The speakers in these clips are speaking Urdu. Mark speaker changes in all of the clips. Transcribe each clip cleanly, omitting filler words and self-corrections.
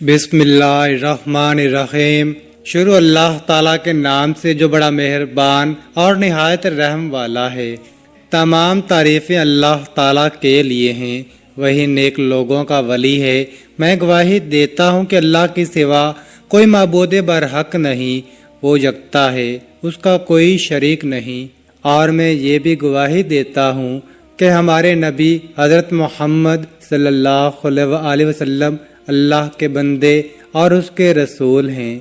Speaker 1: بسم اللہ الرحمن الرحیم۔ شروع اللہ تعالیٰ کے نام سے جو بڑا مہربان اور نہایت رحم والا ہے۔ تمام تعریفیں اللہ تعالیٰ کے لیے ہیں، وہی نیک لوگوں کا ولی ہے۔ میں گواہی دیتا ہوں کہ اللہ کی سوا کوئی معبود برحق نہیں، وہ یکتا ہے، اس کا کوئی شریک نہیں۔ اور میں یہ بھی گواہی دیتا ہوں کہ ہمارے نبی حضرت محمد صلی اللہ علیہ وسلم اللہ کے بندے اور اس کے رسول ہیں۔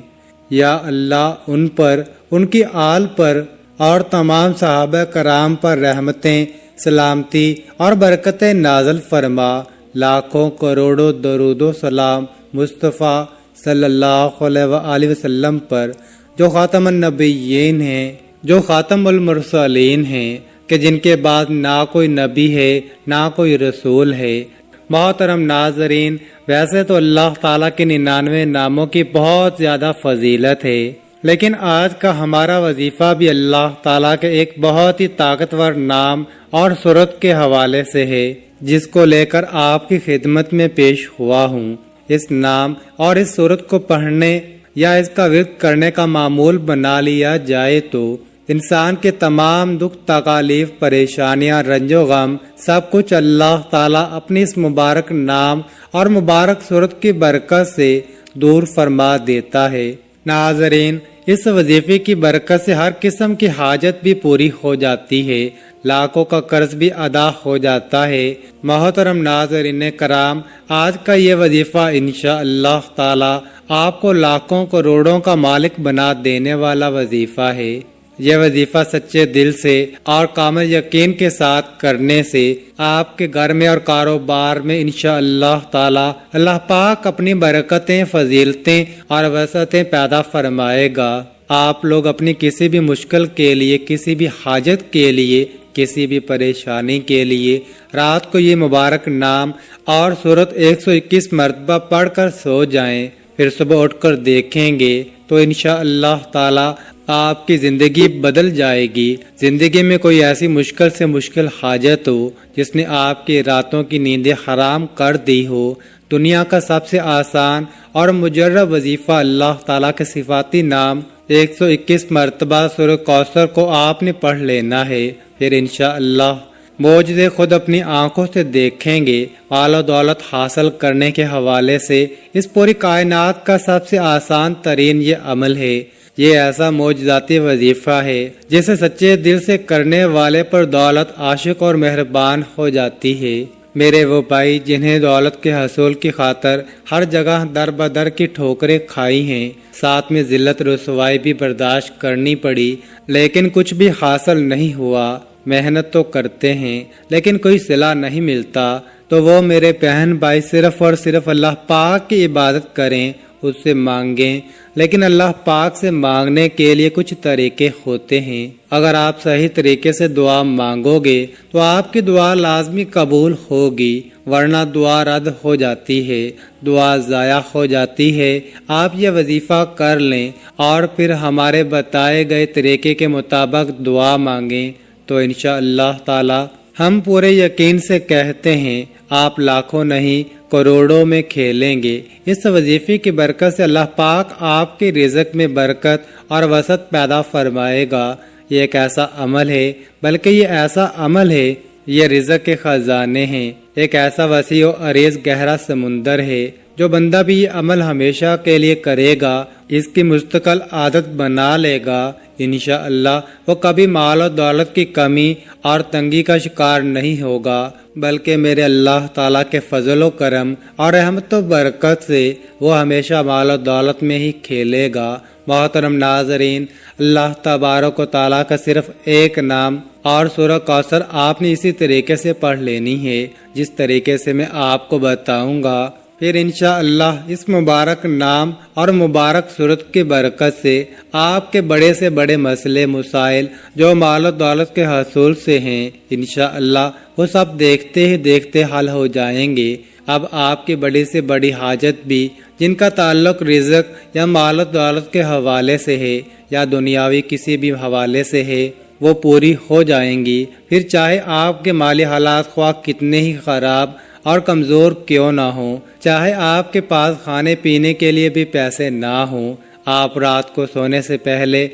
Speaker 1: یا اللہ ان پر، ان کی آل پر اور تمام صحابہ کرام پر رحمتیں، سلامتی اور برکتیں نازل فرما۔ لاکھوں کروڑوں درود و سلام مصطفیٰ صلی اللہ علیہ وسلم پر، جو خاتم النبیین ہیں، جو خاتم المرسلین ہیں، کہ جن کے بعد نہ کوئی نبی ہے نہ کوئی رسول ہے۔ محترم ناظرین، ویسے تو اللہ تعالیٰ کے 99 ناموں کی بہت زیادہ فضیلت ہے، لیکن آج کا ہمارا وظیفہ بھی اللہ تعالیٰ کے ایک بہت ہی طاقتور نام اور صورت کے حوالے سے ہے، جس کو لے کر آپ کی خدمت میں پیش ہوا ہوں۔ اس نام اور اس صورت کو پڑھنے یا اس کا ورد کرنے کا معمول بنا لیا جائے تو انسان کے تمام دکھ تکالیف، پریشانیاں، رنج و غم، سب کچھ اللہ تعالیٰ اپنی اس مبارک نام اور مبارک صورت کی برکت سے دور فرما دیتا ہے۔ ناظرین، اس وظیفے کی برکت سے ہر قسم کی حاجت بھی پوری ہو جاتی ہے، لاکھوں کا قرض بھی ادا ہو جاتا ہے۔ محترم ناظرین کرام، آج کا یہ وظیفہ انشاءاللہ تعالیٰ آپ کو لاکھوں کروڑوں کا مالک بنا دینے والا وظیفہ ہے۔ یہ وظیفہ سچے دل سے اور کامل یقین کے ساتھ کرنے سے آپ کے گھر میں اور کاروبار میں انشاءاللہ تعالی اللہ پاک اپنی برکتیں، فضیلتیں اور وسعتیں پیدا فرمائے گا۔ آپ لوگ اپنی کسی بھی مشکل کے لیے، کسی بھی حاجت کے لیے، کسی بھی پریشانی کے لیے رات کو یہ مبارک نام اور سورت 121 مرتبہ پڑھ کر سو جائیں، پھر صبح اٹھ کر دیکھیں گے تو انشاءاللہ تعالی آپ کی زندگی بدل جائے گی۔ زندگی میں کوئی ایسی مشکل سے مشکل حاجت ہو جس نے آپ کی راتوں کی نیندیں حرام کر دی ہو، دنیا کا سب سے آسان اور مجرب وظیفہ اللہ تعالیٰ کے صفاتی نام 121 مرتبہ سورۃ کوثر کو آپ نے پڑھ لینا ہے، پھر انشاءاللہ معجزے خود اپنی آنکھوں سے دیکھیں گے۔ مال و دولت حاصل کرنے کے حوالے سے اس پوری کائنات کا سب سے آسان ترین یہ عمل ہے۔ یہ ایسا معجزاتی وظیفہ ہے جسے سچے دل سے کرنے والے پر دولت عاشق اور مہربان ہو جاتی ہے۔ میرے وہ بھائی جنہیں دولت کے حصول کی خاطر ہر جگہ در بدر کی ٹھوکریں کھائی ہیں، ساتھ میں ذلت رسوائی بھی برداشت کرنی پڑی، لیکن کچھ بھی حاصل نہیں ہوا۔ محنت تو کرتے ہیں لیکن کوئی صلہ نہیں ملتا، تو وہ میرے بہن بھائی صرف اور صرف اللہ پاک کی عبادت کریں، اس سے مانگیں۔ لیکن اللہ پاک سے مانگنے کے لیے کچھ طریقے ہوتے ہیں۔ اگر آپ صحیح طریقے سے دعا مانگو گے تو آپ کی دعا لازمی قبول ہوگی، ورنہ دعا رد ہو جاتی ہے، دعا ضائع ہو جاتی ہے۔ آپ یہ وظیفہ کر لیں اور پھر ہمارے بتائے گئے طریقے کے مطابق دعا مانگیں تو انشاءاللہ تعالی ہم پورے یقین سے کہتے ہیں آپ لاکھوں نہیں کروڑوں میں کھیلیں گے۔ اس وظیفے کی برکت سے اللہ پاک آپ کے رزق میں برکت اور وسعت پیدا فرمائے گا۔ یہ ایک ایسا عمل ہے، بلکہ یہ ایسا عمل ہے، یہ رزق کے خزانے ہیں، ایک ایسا وسیع و عریض گہرا سمندر ہے۔ جو بندہ بھی یہ عمل ہمیشہ کے لیے کرے گا، اس کی مستقل عادت بنا لے گا، انشاءاللہ وہ کبھی مال و دولت کی کمی اور تنگی کا شکار نہیں ہوگا، بلکہ میرے اللہ تعالیٰ کے فضل و کرم اور رحمت و برکت سے وہ ہمیشہ مال و دولت میں ہی کھیلے گا۔ محترم ناظرین، اللہ تبارک و تعالیٰ کا صرف ایک نام اور سورہ کوثر آپ نے اسی طریقے سے پڑھ لینی ہے جس طریقے سے میں آپ کو بتاؤں گا۔ پھر انشاءاللہ اس مبارک نام اور مبارک صورت کی برکت سے آپ کے بڑے سے بڑے مسئلے مسائل جو مال و دولت کے حصول سے ہیں، انشاءاللہ وہ سب دیکھتے ہی دیکھتے حل ہو جائیں گے۔ اب آپ کی بڑی سے بڑی حاجت بھی جن کا تعلق رزق یا مال و دولت کے حوالے سے ہے یا دنیاوی کسی بھی حوالے سے ہے، وہ پوری ہو جائیں گی۔ پھر چاہے آپ کے مالی حالات خواہ کتنے ہی خراب اور کمزور کیوں نہ ہوں، چاہے آپ کے پاس کھانے پینے کے لیے بھی پیسے نہ ہوں، آپ رات کو سونے سے پہلے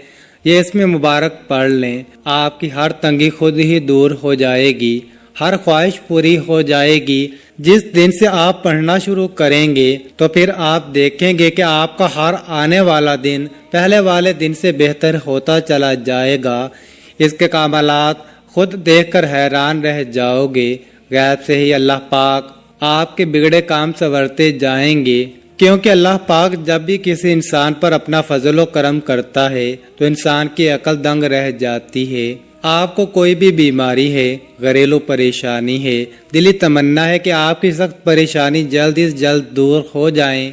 Speaker 1: یہ اسم مبارک پڑھ لیں، آپ کی ہر تنگی خود ہی دور ہو جائے گی، ہر خواہش پوری ہو جائے گی۔ جس دن سے آپ پڑھنا شروع کریں گے تو پھر آپ دیکھیں گے کہ آپ کا ہر آنے والا دن پہلے والے دن سے بہتر ہوتا چلا جائے گا۔ اس کے کمالات خود دیکھ کر حیران رہ جاؤ گے۔ غیب سے ہی اللہ پاک آپ کے بگڑے کام سنورتے جائیں گے، کیونکہ اللہ پاک جب بھی کسی انسان پر اپنا فضل و کرم کرتا ہے تو انسان کی عقل دنگ رہ جاتی ہے۔ آپ کو کوئی بھی بیماری ہے، گھریلو پریشانی ہے، دلی تمنا ہے کہ آپ کی سخت پریشانی جلد از جلد دور ہو جائیں۔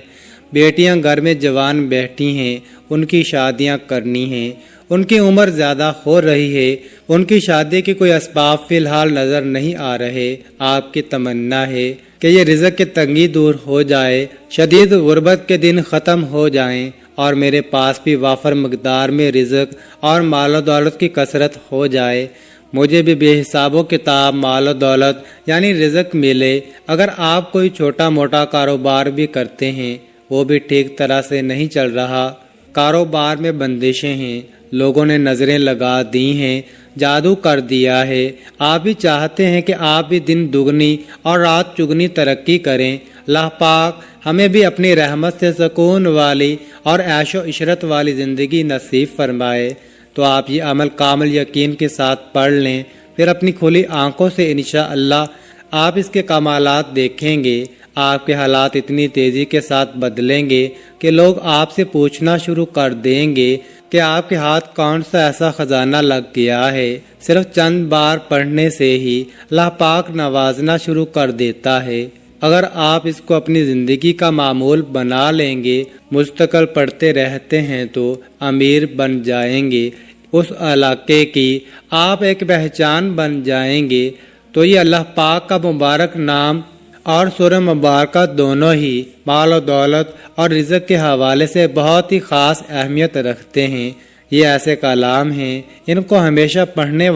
Speaker 1: بیٹیاں گھر میں جوان بیٹھی ہیں، ان کی شادیاں کرنی ہیں، ان کی عمر زیادہ ہو رہی ہے، ان کی شادی کے کوئی اسباب فی الحال نظر نہیں آ رہے۔ آپ کی تمنا ہے کہ یہ رزق کی تنگی دور ہو جائے، شدید غربت کے دن ختم ہو جائیں، اور میرے پاس بھی وافر مقدار میں رزق اور مال و دولت کی کثرت ہو جائے، مجھے بھی بے حساب و کتاب مال و دولت یعنی رزق ملے۔ اگر آپ کوئی چھوٹا موٹا کاروبار بھی کرتے ہیں، وہ بھی ٹھیک طرح سے نہیں چل رہا، کاروبار میں بندشیں ہیں، لوگوں نے نظریں لگا دی ہیں، جادو کر دیا ہے، آپ بھی چاہتے ہیں کہ آپ بھی دن دگنی اور رات چگنی ترقی کریں۔ اللہ پاک ہمیں بھی اپنی رحمت سے سکون والی اور عیش و عشرت والی زندگی نصیب فرمائے۔ تو آپ یہ عمل کامل یقین کے ساتھ پڑھ لیں، پھر اپنی کھلی آنکھوں سے انشاءاللہ آپ اس کے کمالات دیکھیں گے۔ آپ کے حالات اتنی تیزی کے ساتھ بدلیں گے کہ لوگ آپ سے پوچھنا شروع کر دیں گے کہ آپ کے ہاتھ کون سا ایسا خزانہ لگ گیا ہے۔ صرف چند بار پڑھنے سے ہی اللہ پاک نوازنا شروع کر دیتا ہے۔ اگر آپ اس کو اپنی زندگی کا معمول بنا لیں گے، مستقل پڑھتے رہتے ہیں تو امیر بن جائیں گے، اس علاقے کی آپ ایک پہچان بن جائیں گے۔ تو یہ اللہ پاک کا مبارک نام اور سورہ مبارکہ دونوں ہی مال و دولت اور رزق کے حوالے سے بہت ہی خاص اہمیت رکھتے ہیں۔ یہ ایسے کلام ہیں، ان کو ہمیشہ پڑھنے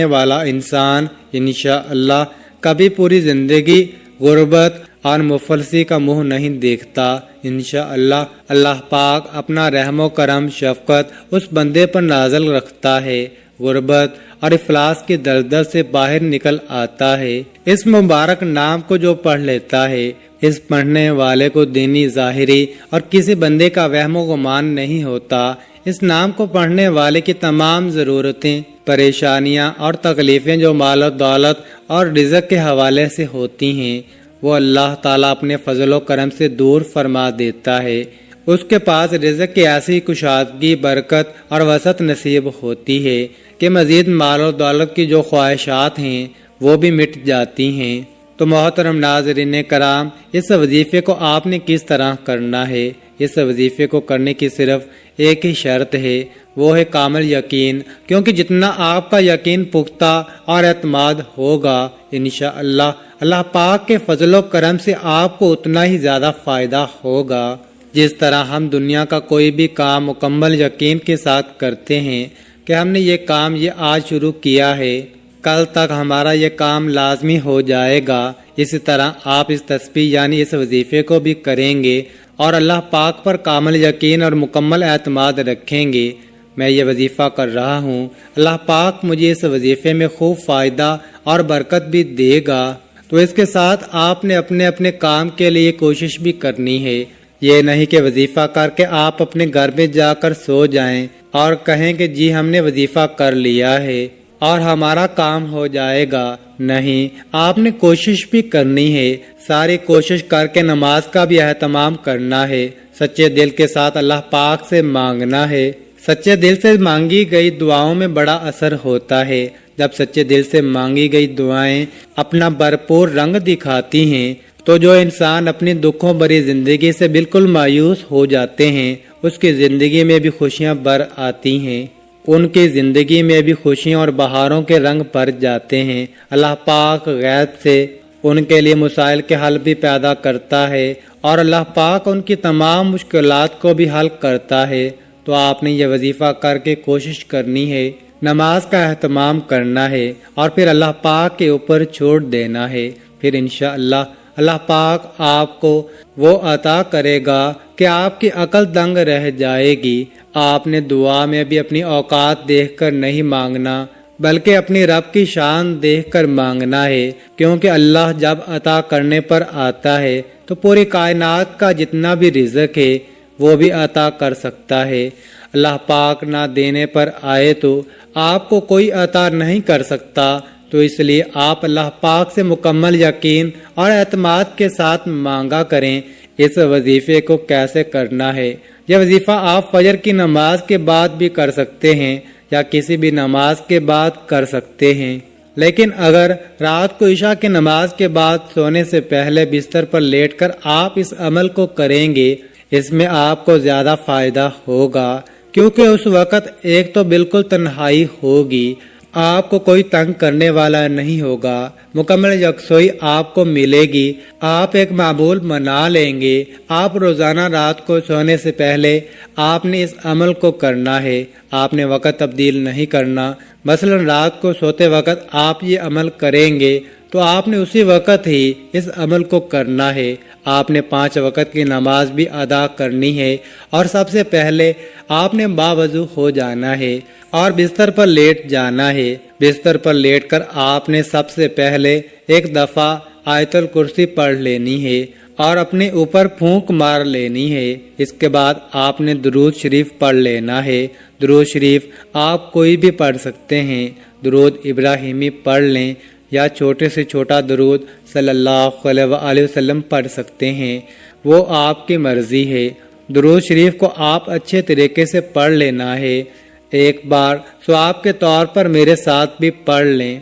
Speaker 1: والا انسان انشاءاللہ کبھی پوری زندگی غربت اور مفلسی کا منہ نہیں دیکھتا۔ انشاءاللہ اللہ پاک اپنا رحم و کرم شفقت اس بندے پر نازل رکھتا ہے، غربت اور افلاس کی دلدل سے باہر نکل آتا ہے۔ اس مبارک نام کو جو پڑھ لیتا ہے، اس پڑھنے والے کو دینی ظاہری اور کسی بندے کا وہم و گمان نہیں ہوتا۔ اس نام کو پڑھنے والے کی تمام ضرورتیں، پریشانیاں اور تکلیفیں جو مال و دولت اور رزق کے حوالے سے ہوتی ہیں، وہ اللہ تعالیٰ اپنے فضل و کرم سے دور فرما دیتا ہے۔ اس کے پاس رزق کی ایسی کشادگی، برکت اور وسعت نصیب ہوتی ہے کہ مزید مال و دولت کی جو خواہشات ہیں وہ بھی مٹ جاتی ہیں۔ تو محترم ناظرین کرام، اس وظیفے کو آپ نے کس طرح کرنا ہے؟ اس وظیفے کو کرنے کی صرف ایک ہی شرط ہے، وہ ہے کامل یقین، کیونکہ جتنا آپ کا یقین پختہ اور اعتماد ہوگا، انشاءاللہ اللہ پاک کے فضل و کرم سے آپ کو اتنا ہی زیادہ فائدہ ہوگا۔ جس طرح ہم دنیا کا کوئی بھی کام مکمل یقین کے ساتھ کرتے ہیں کہ ہم نے یہ کام آج شروع کیا ہے، کل تک ہمارا یہ کام لازمی ہو جائے گا، اسی طرح آپ اس تسبیح یعنی اس وظیفے کو بھی کریں گے اور اللہ پاک پر کامل یقین اور مکمل اعتماد رکھیں گے۔ میں یہ وظیفہ کر رہا ہوں، اللہ پاک مجھے اس وظیفے میں خوب فائدہ اور برکت بھی دے گا۔ تو اس کے ساتھ آپ نے اپنے اپنے کام کے لیے کوشش بھی کرنی ہے۔ یہ نہیں کہ وظیفہ کر کے آپ اپنے گھر میں جا کر سو جائیں اور کہیں کہ جی ہم نے وظیفہ کر لیا ہے اور ہمارا کام ہو جائے گا۔ نہیں، آپ نے کوشش بھی کرنی ہے، ساری کوشش کر کے نماز کا بھی اہتمام کرنا ہے، سچے دل کے ساتھ اللہ پاک سے مانگنا ہے۔ سچے دل سے مانگی گئی دعاؤں میں بڑا اثر ہوتا ہے۔ جب سچے دل سے مانگی گئی دعائیں اپنا بھرپور رنگ دکھاتی ہیں تو جو انسان اپنی دکھوں بھری زندگی سے بالکل مایوس ہو جاتے ہیں، اس کی زندگی میں بھی خوشیاں بھر آتی ہیں، ان کی زندگی میں بھی خوشیاں اور بہاروں کے رنگ بھر جاتے ہیں۔ اللہ پاک غیب سے ان کے لیے مسائل کے حل بھی پیدا کرتا ہے اور اللہ پاک ان کی تمام مشکلات کو بھی حل کرتا ہے۔ تو آپ نے یہ وظیفہ کر کے کوشش کرنی ہے نماز کا اہتمام کرنا ہے اور پھر اللہ پاک کے اوپر چھوڑ دینا ہے۔ پھر انشاءاللہ اللہ پاک آپ کو وہ عطا کرے گا کہ آپ کی عقل دنگ رہ جائے گی۔ آپ نے دعا میں بھی اپنی اوقات دیکھ کر نہیں مانگنا بلکہ اپنی رب کی شان دیکھ کر مانگنا ہے، کیونکہ اللہ جب عطا کرنے پر آتا ہے تو پوری کائنات کا جتنا بھی رزق ہے وہ بھی عطا کر سکتا ہے۔ اللہ پاک نہ دینے پر آئے تو آپ کو کوئی عطا نہیں کر سکتا، تو اس لیے آپ اللہ پاک سے مکمل یقین اور اعتماد کے ساتھ مانگا کریں۔ اس وظیفے کو کیسے کرنا ہے؟ یہ وظیفہ آپ فجر کی نماز کے بعد بھی کر سکتے ہیں یا کسی بھی نماز کے بعد کر سکتے ہیں، لیکن اگر رات کو عشاء کی نماز کے بعد سونے سے پہلے بستر پر لیٹ کر آپ اس عمل کو کریں گے، اس میں آپ کو زیادہ فائدہ ہوگا، کیونکہ اس وقت ایک تو بالکل تنہائی ہوگی، آپ کو کوئی تنگ کرنے والا نہیں ہوگا، مکمل یکسوئی آپ کو ملے گی، آپ ایک معمول بنا لیں گے۔ آپ روزانہ رات کو سونے سے پہلے آپ نے اس عمل کو کرنا ہے، آپ نے وقت تبدیل نہیں کرنا۔ مثلا رات کو سوتے وقت آپ یہ عمل کریں گے تو آپ نے اسی وقت ہی اس عمل کو کرنا ہے۔ آپ نے 5 وقت کی نماز بھی ادا کرنی ہے اور سب سے پہلے آپ نے باوضو ہو جانا ہے اور بستر پر لیٹ جانا ہے۔ بستر پر لیٹ کر آپ نے سب سے پہلے ایک دفعہ آیت الکرسی پڑھ لینی ہے اور اپنے اوپر پھونک مار لینی ہے۔ اس کے بعد آپ نے درود شریف پڑھ لینا ہے۔ درود شریف آپ کوئی بھی پڑھ سکتے ہیں، درود ابراہیمی پڑھ لیں یا چھوٹے سے چھوٹا درود صلی اللہ علیہ وآلہ وسلم پڑھ سکتے ہیں، وہ آپ کی مرضی ہے۔ درود شریف کو آپ اچھے طریقے سے پڑھ لینا ہے۔ ایک بار ثواب کے طور پر میرے ساتھ بھی پڑھ لیں۔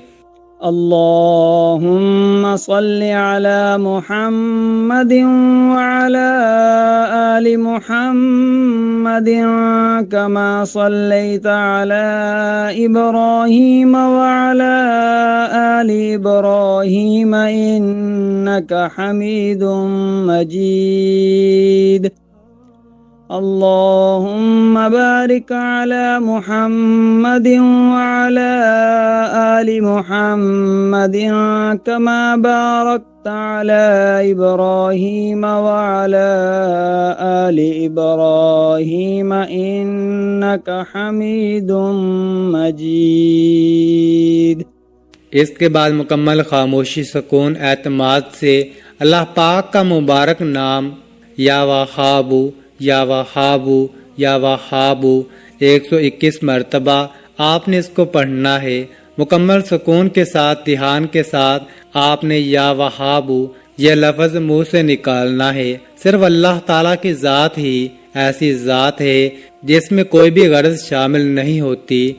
Speaker 2: اللهم صل على محمد وعلى آل محمد كما صليت على إبراهيم وعلى آل إبراهيم إنك حميد مجيد۔ اللهم بارك على محمد وعلى آل محمد كما باركت على إبراهيم وعلى آل إبراهيم إنك حميد مجيد۔
Speaker 1: اس کے بعد مکمل خاموشی، سکون، اعتماد سے اللہ پاک کا مبارک نام یا وہابو یا وہابو یا وہابو 121 مرتبہ آپ نے اس کو پڑھنا ہے۔ مکمل سکون کے ساتھ، دھیان کے ساتھ آپ نے یا وہابو یہ لفظ منہ سے نکالنا ہے۔ صرف اللہ تعالیٰ کی ذات ہی ایسی ذات ہے جس میں کوئی بھی غرض شامل نہیں ہوتی۔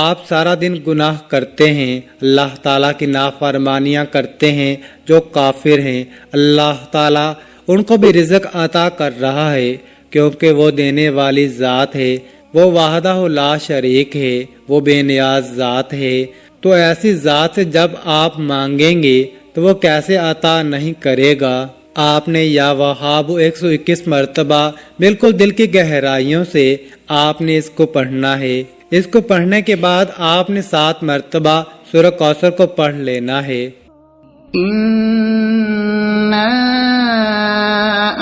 Speaker 1: آپ سارا دن گناہ کرتے ہیں، اللہ تعالیٰ کی نافرمانیاں کرتے ہیں، جو کافر ہیں، اللہ تعالیٰ ان کو بھی رزق عطا کر رہا ہے، کیونکہ وہ دینے والی ذات ہے، وہ وحدہ لا شریک ہے، وہ بے نیاز ذات ہے۔ تو ایسی ذات سے جب آپ مانگیں گے تو وہ کیسے عطا نہیں کرے گا؟ آپ نے یا وہاب 121 مرتبہ بالکل دل کی گہرائیوں سے آپ نے اس کو پڑھنا ہے۔ اس کو پڑھنے کے بعد آپ نے 7 مرتبہ سورہ کوثر کو پڑھ لینا ہے۔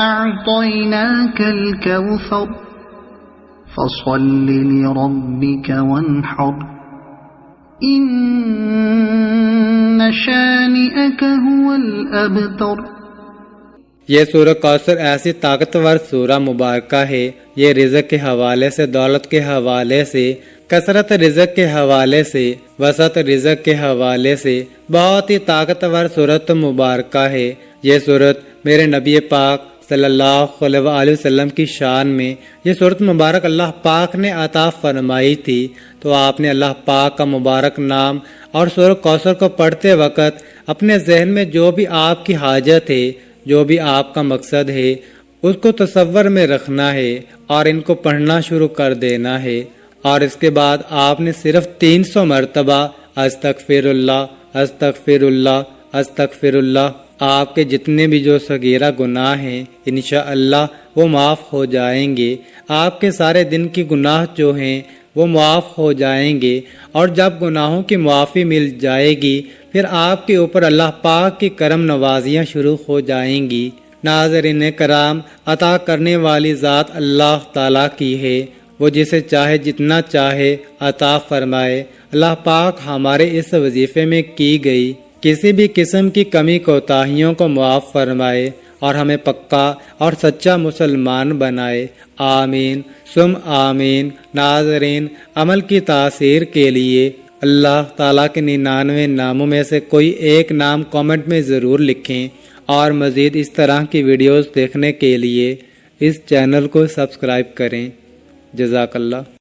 Speaker 3: أعطيناك الكوثر فصل لربك وانحر إن شانئك هو الأبتر۔
Speaker 1: یہ سورہ کوثر ایسی طاقتور سورہ مبارکہ ہے، یہ رزق کے حوالے سے، دولت کے حوالے سے، کثرت رزق کے حوالے سے، وسعت رزق کے حوالے سے بہت ہی طاقتور سورت مبارکہ ہے۔ یہ سورت میرے نبی پاک صلی اللہ علیہ وآلہ وسلم کی شان میں یہ سورت مبارک اللہ پاک نے عطا فرمائی تھی، تو آپ نے اللہ پاک کا مبارک نام اور سورہ کوثر کو پڑھتے وقت اپنے ذہن میں جو بھی آپ کی حاجت ہے، جو بھی آپ کا مقصد ہے، اس کو تصور میں رکھنا ہے اور ان کو پڑھنا شروع کر دینا ہے۔ اور اس کے بعد آپ نے صرف 300 مرتبہ استغفر اللہ، استغفر اللہ، استغفر اللہ۔ آپ کے جتنے بھی جو صغیرہ گناہ ہیں انشاءاللہ وہ معاف ہو جائیں گے۔ آپ کے سارے دن کی گناہ جو ہیں وہ معاف ہو جائیں گے، اور جب گناہوں کی معافی مل جائے گی پھر آپ کے اوپر اللہ پاک کی کرم نوازیاں شروع ہو جائیں گی۔ ناظرین کرام، عطا کرنے والی ذات اللہ تعالیٰ کی ہے، وہ جسے چاہے جتنا چاہے عطا فرمائے۔ اللہ پاک ہمارے اس وظیفے میں کی گئی کسی بھی قسم کی کمی کوتاہیوں کو معاف فرمائے اور ہمیں پکا اور سچا مسلمان بنائے، آمین ثم آمین۔ ناظرین، عمل کی تاثیر کے لیے اللہ تعالیٰ کے 99 ناموں میں سے کوئی ایک نام کامنٹ میں ضرور لکھیں، اور مزید اس طرح کی ویڈیوز دیکھنے کے لیے اس چینل کو سبسکرائب کریں۔ جزاک اللہ۔